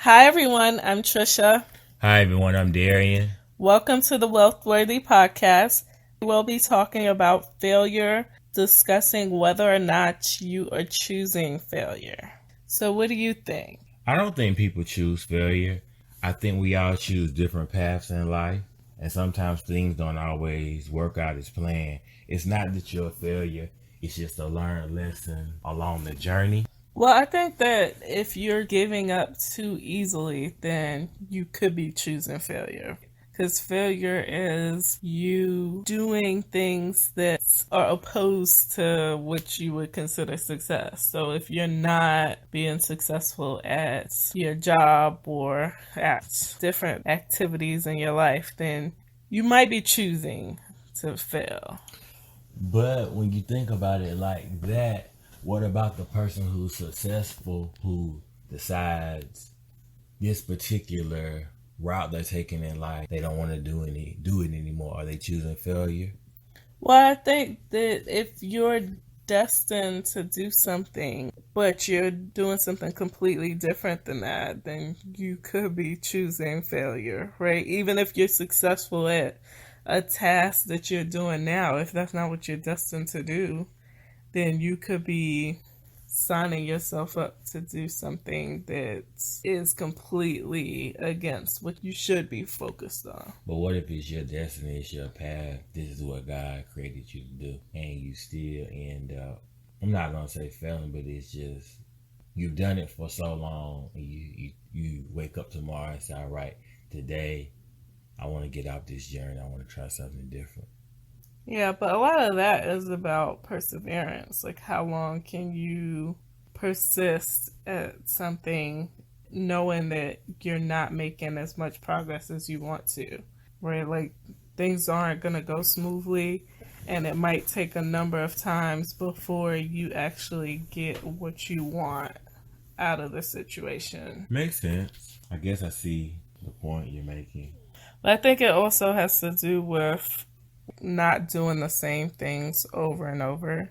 Hi, everyone. I'm Trisha. Hi everyone, I'm Darian. Welcome to the Wealthworthy Podcast. We'll be talking about failure, discussing whether or not you are choosing failure. So, what do you think? I don't think people choose failure. I think we all choose different paths in life, and sometimes things don't always work out as planned. It's not that you're a failure, it's just a learned lesson along the journey. Well, I think that if you're giving up too easily, then you could be choosing failure. Because failure is you doing things that are opposed to what you would consider success. So if you're not being successful at your job or at different activities in your life, then you might be choosing to fail. But when you think about it like that, what about the person who's successful who decides this particular route they're taking in life, they don't want to do it anymore? Are they choosing failure? Well, I think that if you're destined to do something, but you're doing something completely different than that, then you could be choosing failure, right? Even if you're successful at a task that you're doing now, if that's not what you're destined to do, then you could be signing yourself up to do something that is completely against what you should be focused on. But what if it's your destiny, it's your path, this is what God created you to do, and you still end up, I'm not going to say failing, but it's just, you've done it for so long, and you wake up tomorrow and say, all right, today I want to get out this journey, I want to try something different. Yeah, but a lot of that is about perseverance. Like, how long can you persist at something knowing that you're not making as much progress as you want to, right? Like, things aren't going to go smoothly, and it might take a number of times before you actually get what you want out of the situation. Makes sense. I guess I see the point you're making. But I think it also has to do with not doing the same things over and over.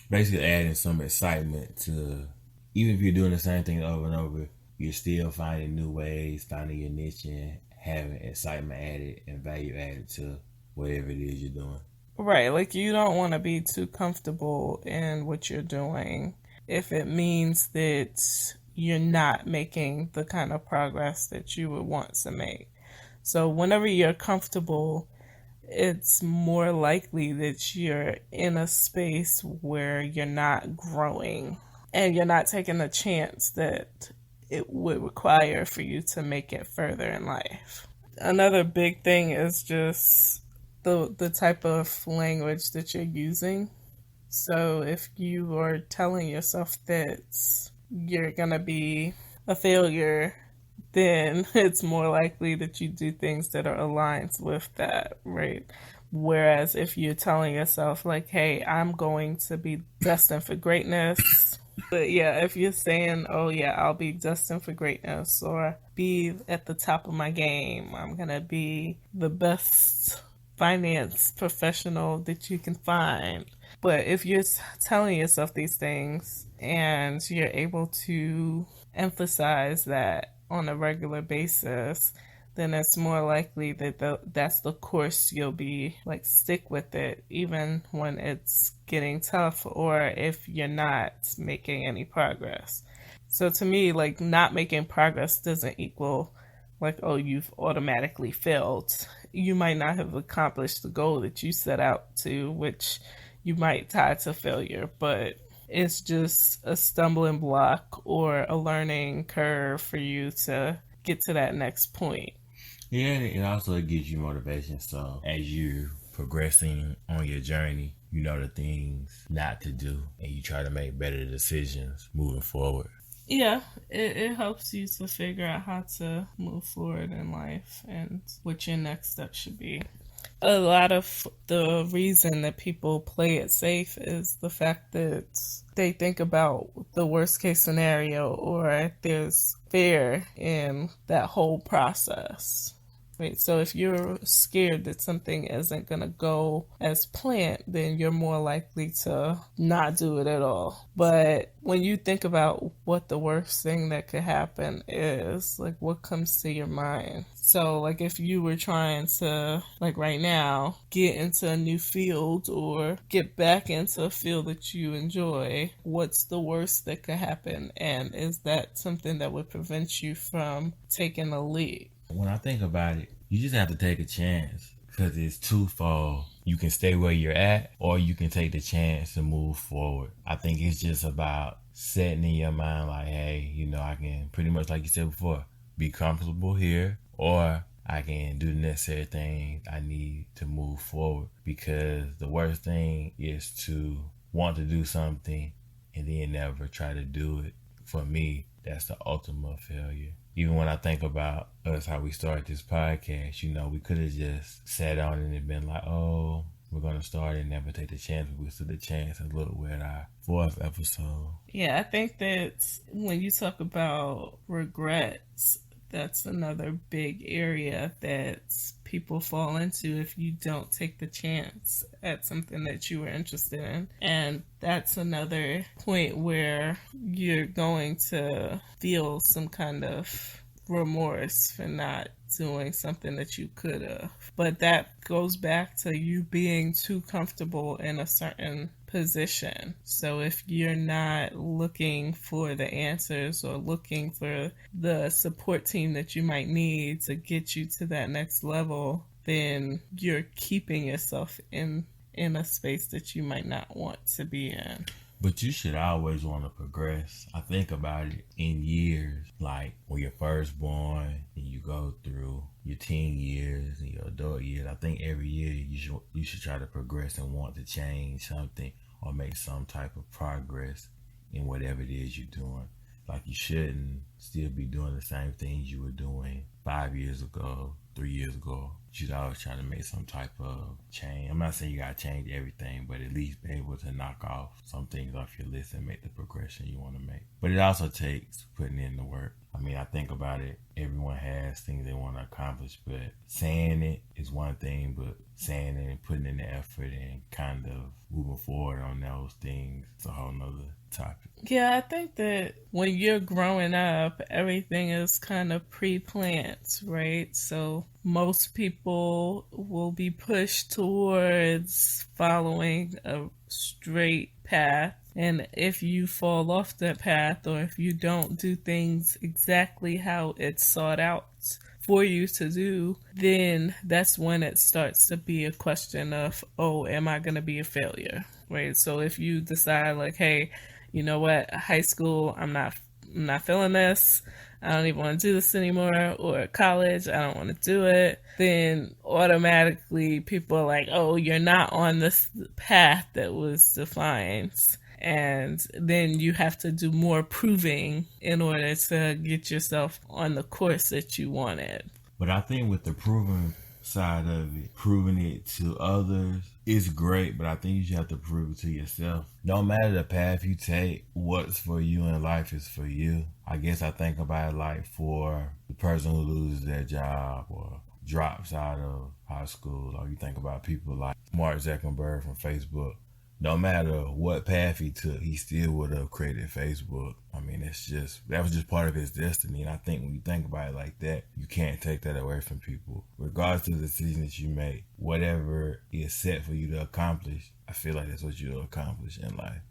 Basically adding some excitement to, even if you're doing the same thing over and over, you're still finding new ways, finding your niche, and having excitement added and value added to whatever it is you're doing. Right, like you don't want to be too comfortable in what you're doing if it means that you're not making the kind of progress that you would want to make. So, whenever you're comfortable, it's more likely that you're in a space where you're not growing and you're not taking the chance that it would require for you to make it further in life. Another big thing is just the type of language that you're using. So if you are telling yourself that you're going to be a failure, then it's more likely that you do things that are aligned with that, right? Whereas if you're telling yourself, like, hey, I'm going to be destined for greatness. But yeah, if you're saying, oh yeah, I'll be destined for greatness or be at the top of my game, I'm going to be the best finance professional that you can find. But if you're telling yourself these things and you're able to emphasize that on a regular basis, then it's more likely that that's the course you'll be like stick with it even when it's getting tough or if you're not making any progress. So to me, like not making progress doesn't equal like, oh, you've automatically failed. You might not have accomplished the goal that you set out to, which you might tie to failure, but it's just a stumbling block or a learning curve for you to get to that next point. Yeah, and it also gives you motivation. So as you're progressing on your journey, you know the things not to do, and you try to make better decisions moving forward. Yeah, it helps you to figure out how to move forward in life and what your next step should be. A lot of the reason that people play it safe is the fact that they think about the worst case scenario or there's fear in that whole process. Right. So if you're scared that something isn't going to go as planned, then you're more likely to not do it at all. But when you think about what the worst thing that could happen is, like, what comes to your mind? So, like, if you were trying to, like, right now, get into a new field or get back into a field that you enjoy, what's the worst that could happen? And is that something that would prevent you from taking a leap? When I think about it, you just have to take a chance because it's twofold. You can stay where you're at or you can take the chance to move forward. I think it's just about setting in your mind like, hey, I can pretty much, like you said before, be comfortable here or I can do the necessary things I need to move forward, because the worst thing is to want to do something and then never try to do it. For me, that's the ultimate failure. Even when I think about us, how we started this podcast, we could have just sat on it and been like, oh, we're going to start and never take the chance. We stood the chance, and look, we're at our fourth episode. Yeah, I think that when you talk about regrets, that's another big area that people fall into if you don't take the chance at something that you were interested in. And that's another point where you're going to feel some kind of remorse for not doing something that you could have. But that goes back to you being too comfortable in a certain position. So if you're not looking for the answers or looking for the support team that you might need to get you to that next level, then you're keeping yourself in a space that you might not want to be in. But you should always want to progress. I think about it in years, like when you're first born and you go through your teen years and your adult years. I think every year you should try to progress and want to change something or make some type of progress in whatever it is you're doing. Like, you shouldn't still be doing the same things you were doing 5 years ago, 3 years ago. You should always try to make some type of change. I'm not saying you gotta change everything, but at least be able to knock off some things off your list and make the progression you want to make. But it also takes putting in the work. I mean, I think about it, everyone has things they want to accomplish, but saying it is one thing, but saying it and putting in the effort and kind of moving forward on those things is a whole nother topic. Yeah, I think that when you're growing up, everything is kind of pre-planned, right? So most people will be pushed towards following a straight path. And if you fall off that path, or if you don't do things exactly how it's sought out for you to do, then that's when it starts to be a question of, oh, am I going to be a failure? Right? So if you decide like, hey, you know what, high school, I'm not feeling this, I don't even want to do this anymore, or college, I don't want to do it, then automatically people are like, oh, you're not on this path that was defined. And then you have to do more proving in order to get yourself on the course that you wanted. But I think with the proving side of it, proving it to others is great, but I think you should have to prove it to yourself. No matter the path you take, what's for you in life is for you. I guess I think about it like for the person who loses their job or drops out of high school, or you think about people like Mark Zuckerberg from Facebook. No matter what path he took, he still would have created Facebook. I mean, that was just part of his destiny. And I think when you think about it like that, you can't take that away from people. Regardless of the decision that you make, whatever is set for you to accomplish, I feel like that's what you'll accomplish in life.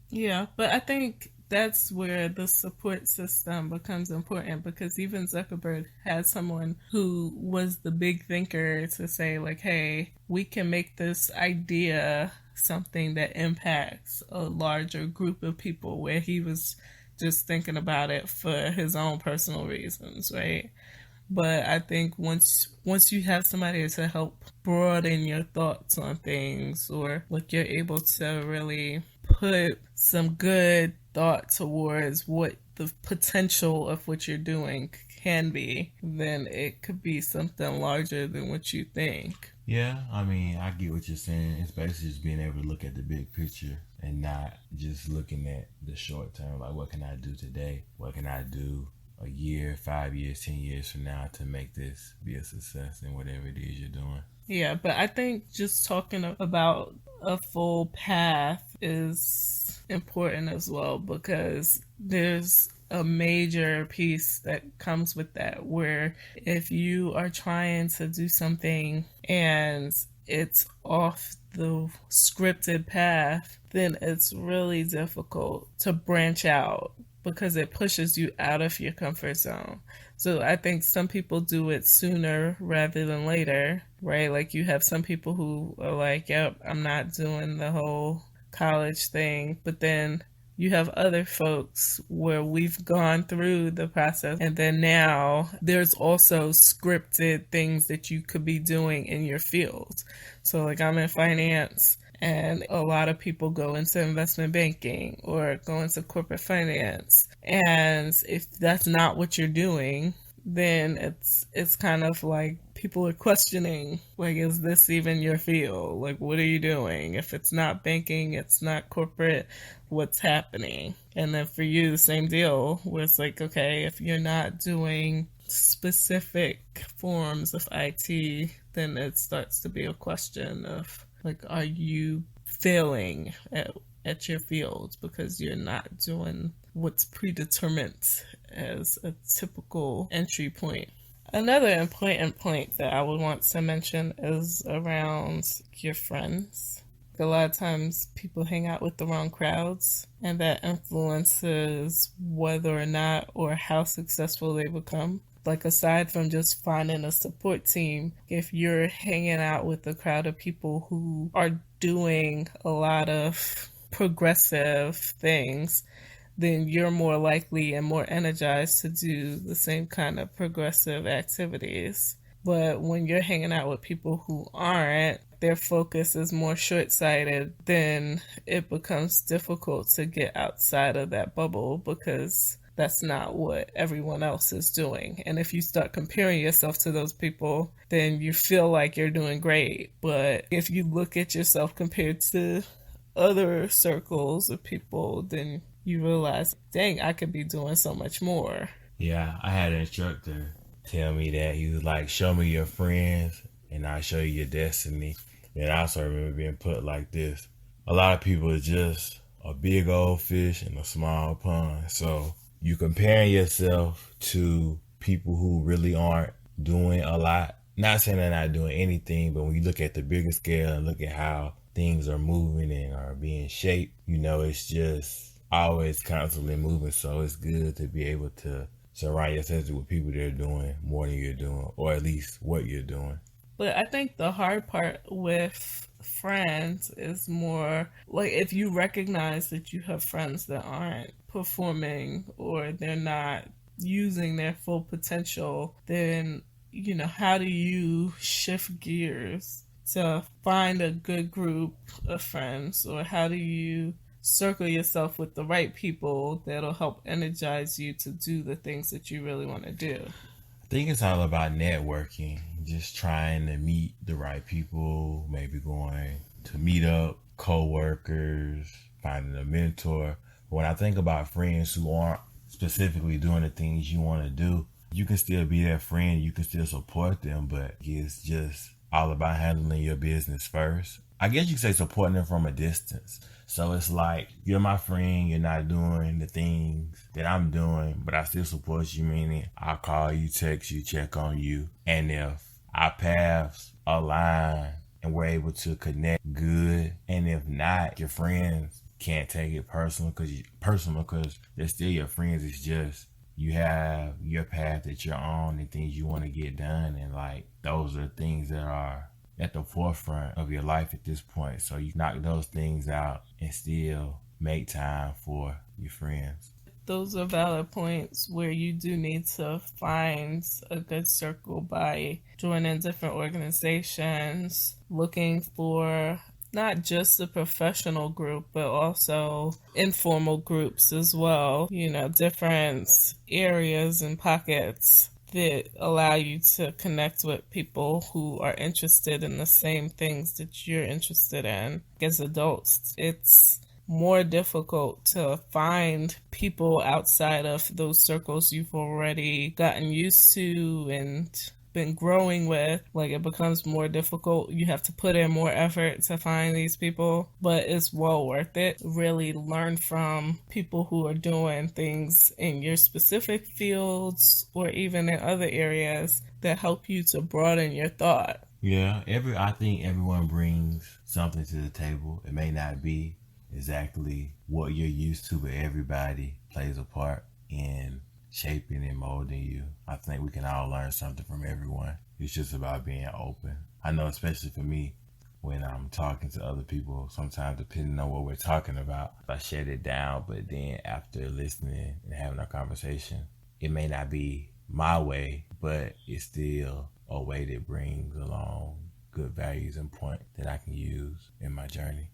Yeah, but I think that's where the support system becomes important, because even Zuckerberg had someone who was the big thinker to say like, hey, we can make this idea something that impacts a larger group of people, where he was just thinking about it for his own personal reasons, right? But I think once you have somebody to help broaden your thoughts on things, or like you're able to really put some good thought towards what the potential of what you're doing can be, then it could be something larger than what you think. Yeah, I mean, I get what you're saying. It's basically just being able to look at the big picture and not just looking at the short term. Like, what can I do today? What can I do a year, 5 years, 10 years from now to make this be a success in whatever it is you're doing. Yeah, but I think just talking about a full path is important as well because there's a major piece that comes with that where if you are trying to do something and it's off the scripted path, then it's really difficult to branch out because it pushes you out of your comfort zone. So I think some people do it sooner rather than later, right? Like you have some people who are like, yep, I'm not doing the whole college thing. But then you have other folks where we've gone through the process and then now there's also scripted things that you could be doing in your field. So like I'm in finance and a lot of people go into investment banking or go into corporate finance. And if that's not what you're doing, then it's kind of like people are questioning like is this even your field? Like what are you doing? If it's not banking, it's not corporate, what's happening? And then for you the same deal where it's like okay, if you're not doing specific forms of IT, then it starts to be a question of like, are you failing at your field because you're not doing what's predetermined as a typical entry point? Another important point that I would want to mention is around your friends. A lot of times people hang out with the wrong crowds, and that influences whether or not or how successful they become. Like, aside from just finding a support team, if you're hanging out with a crowd of people who are doing a lot of progressive things, then you're more likely and more energized to do the same kind of progressive activities. But when you're hanging out with people who aren't, their focus is more short sighted, then it becomes difficult to get outside of that bubble because that's not what everyone else is doing. And if you start comparing yourself to those people, then you feel like you're doing great. But if you look at yourself compared to other circles of people, then you realize, dang, I could be doing so much more. Yeah, I had an instructor tell me that he was like, "Show me your friends, and I'll show you your destiny." And I also remember being put like this: a lot of people are just a big old fish in a small pond. So you comparing yourself to people who really aren't doing a lot. Not saying they're not doing anything, but when you look at the bigger scale and look at how things are moving and are being shaped, it's just always constantly moving. So it's good to be able to surround yourself with people that are doing more than you're doing, or at least what you're doing. But I think the hard part with friends is more like if you recognize that you have friends that aren't performing or they're not using their full potential, then, how do you shift gears to find a good group of friends? Or how do you circle yourself with the right people that'll help energize you to do the things that you really want to do? I think it's all about networking, just trying to meet the right people, maybe going to meet up, co-workers, finding a mentor. When I think about friends who aren't specifically doing the things you want to do, you can still be their friend, you can still support them, but it's just all about handling your business first. I guess you could say supporting them from a distance. So it's like, you're my friend, you're not doing the things that I'm doing, but I still support you, meaning I'll call you, text you, check on you. And if our paths align and we're able to connect, good. And if not, your friends can't take it personal because they're still your friends. It's just you have your path that you're on and things you want to get done. And like, those are things that are at the forefront of your life at this point. So you knock those things out and still make time for your friends. Those are valid points where you do need to find a good circle by joining different organizations, looking for not just a professional group, but also informal groups as well, different areas and pockets that allow you to connect with people who are interested in the same things that you're interested in. As adults, it's more difficult to find people outside of those circles you've already gotten used to and been growing with. Like, it becomes more difficult. You have to put in more effort to find these people, but it's well worth it. Really learn from people who are doing things in your specific fields or even in other areas that help you to broaden your thought. Yeah, I think everyone brings something to the table. It may not be exactly what you're used to, but everybody plays a part in shaping and molding you. I think we can all learn something from everyone. It's just about being open. I know, especially for me, when I'm talking to other people, sometimes depending on what we're talking about, I shut it down, but then after listening and having a conversation, it may not be my way, but it's still a way that brings along good values and point that I can use in my journey.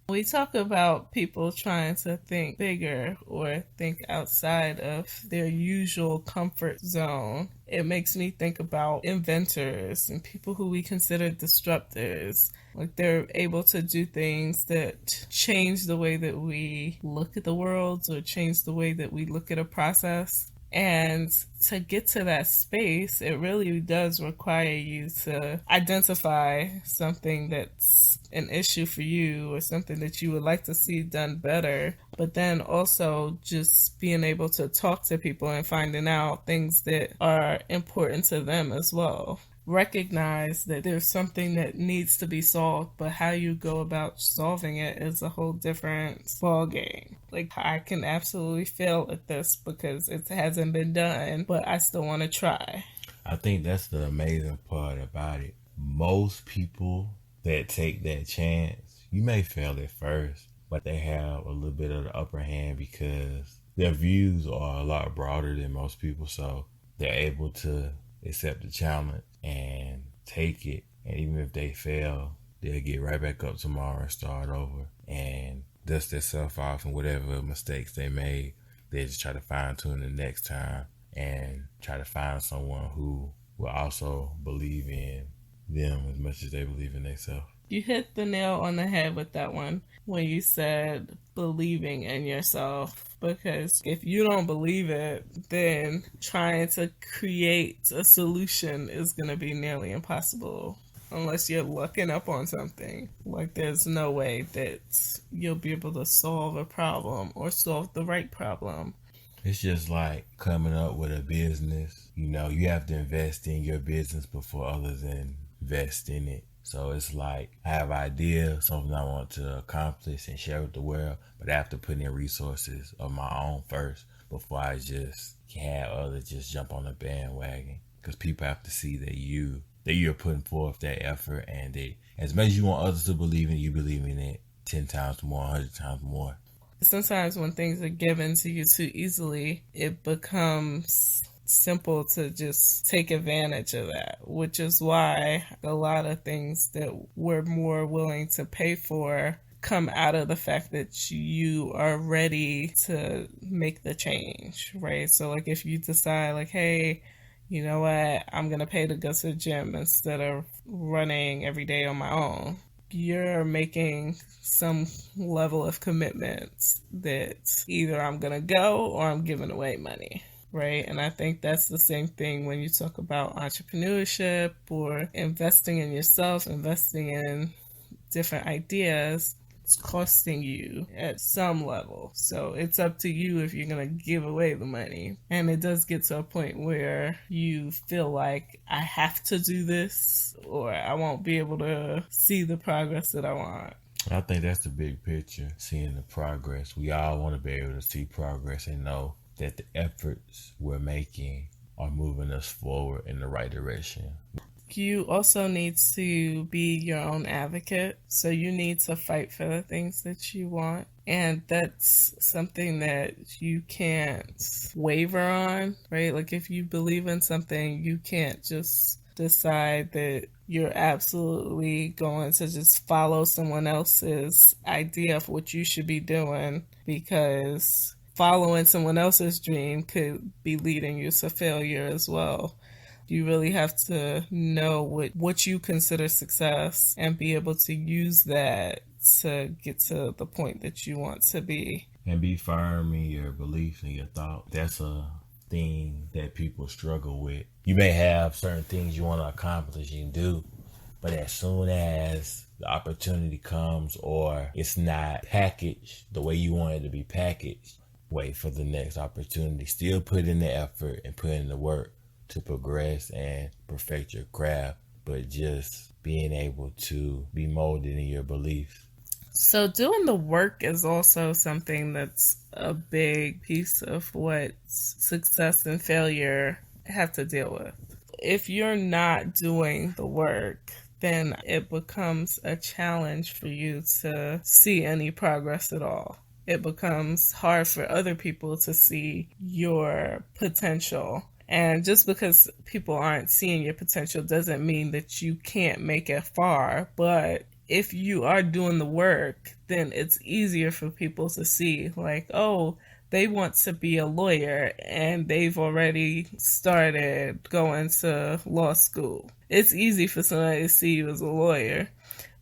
We talk about people trying to think bigger or think outside of their usual comfort zone. It makes me think about inventors and people who we consider disruptors. Like, they're able to do things that change the way that we look at the world or change the way that we look at a process. And to get to that space, it really does require you to identify something that's an issue for you or something that you would like to see done better, but then also just being able to talk to people and finding out things that are important to them as well. Recognize that there's something that needs to be solved, but how you go about solving it is a whole different ball game. Like, I can absolutely fail at this because it hasn't been done, but I still want to try. I think that's the amazing part about it. Most people that take that chance, you may fail at first, but they have a little bit of the upper hand because their views are a lot broader than most people, so they're able to accept the challenge and take it. And even if they fail, they'll get right back up tomorrow and start over and dust themselves off and whatever mistakes they made. They just try to fine tune the next time and try to find someone who will also believe in them as much as they believe in themselves. You hit the nail on the head with that one when you said believing in yourself. Because if you don't believe it, then trying to create a solution is going to be nearly impossible unless you're looking up on something. Like, there's no way that you'll be able to solve a problem or solve the right problem. It's just like coming up with a business. You know, you have to invest in your business before others invest in it. So it's like, I have ideas, something I want to accomplish and share with the world, but I have to put in resources of my own first before I just can have others just jump on the bandwagon. Because people have to see that you're putting forth that effort, and that as much as you want others to believe in it, you believe in it 10 times more, 100 times more. Sometimes when things are given to you too easily, it becomes simple to just take advantage of that, which is why a lot of things that we're more willing to pay for come out of the fact that you are ready to make the change, right? So, like, if you decide, like, hey, you know what, I'm gonna pay to go to the gym instead of running every day on my own, you're making some level of commitment that either I'm gonna go or I'm giving away money. Right. And I think that's the same thing when you talk about entrepreneurship or investing in yourself, investing in different ideas. It's costing you at some level. So it's up to you if you're going to give away the money. And it does get to a point where you feel like, I have to do this or I won't be able to see the progress that I want. I think that's the big picture, seeing the progress. We all want to be able to see progress and know that the efforts we're making are moving us forward in the right direction. You also need to be your own advocate. So you need to fight for the things that you want. And that's something that you can't waver on, right? Like, if you believe in something, you can't just decide that you're absolutely going to just follow someone else's idea of what you should be doing, because following someone else's dream could be leading you to failure as well. You really have to know what you consider success and be able to use that to get to the point that you want to be. And be firm in your beliefs and your thoughts. That's a thing that people struggle with. You may have certain things you want to accomplish and do, but as soon as the opportunity comes or it's not packaged the way you want it to be packaged, wait for the next opportunity. Still put in the effort and put in the work to progress and perfect your craft, but just being able to be molded in your beliefs. So, doing the work is also something that's a big piece of what success and failure have to deal with. If you're not doing the work, then it becomes a challenge for you to see any progress at all. It becomes hard for other people to see your potential. And just because people aren't seeing your potential doesn't mean that you can't make it far, but if you are doing the work, then it's easier for people to see, like, oh, they want to be a lawyer and they've already started going to law school. It's easy for somebody to see you as a lawyer.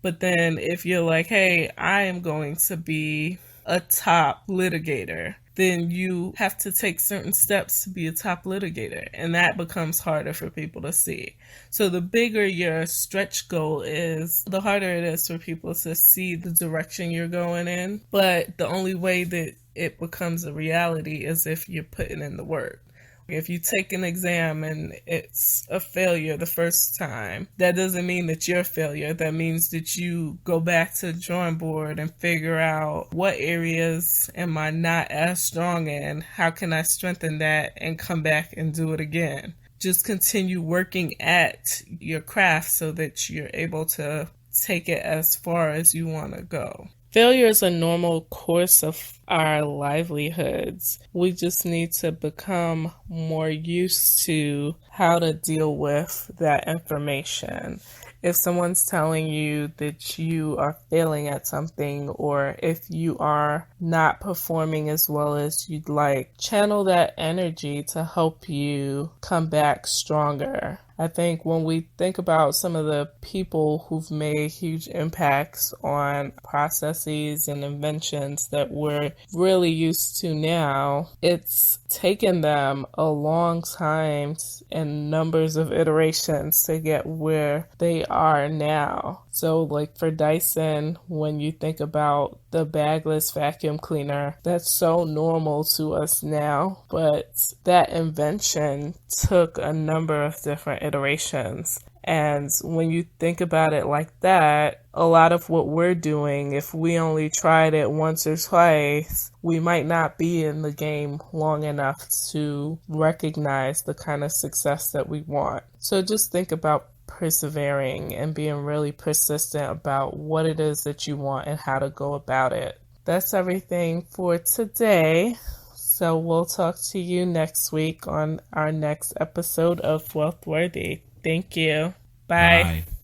But then if you're like, hey, I am going to be a top litigator, then you have to take certain steps to be a top litigator, and that becomes harder for people to see. So the bigger your stretch goal is, the harder it is for people to see the direction you're going in. But the only way that it becomes a reality is if you're putting in the work. If you take an exam and it's a failure the first time, that doesn't mean that you're a failure. That means that you go back to the drawing board and figure out what areas am I not as strong in, how can I strengthen that, and come back and do it again. Just continue working at your craft so that you're able to take it as far as you want to go. Failure is a normal course of our livelihoods. We just need to become more used to how to deal with that information. If someone's telling you that you are failing at something, or if you are not performing as well as you'd like, channel that energy to help you come back stronger. I think when we think about some of the people who've made huge impacts on processes and inventions that we're really used to now, it's taken them a long time and numbers of iterations to get where they are now. So like for Dyson, when you think about the bagless vacuum cleaner, that's so normal to us now, but that invention took a number of different iterations. And when you think about it like that, a lot of what we're doing, if we only tried it once or twice, we might not be in the game long enough to recognize the kind of success that we want. So just think about persevering and being really persistent about what it is that you want and how to go about it. That's everything for today. So we'll talk to you next week on our next episode of Wealthworthy. Thank you. Bye. Bye.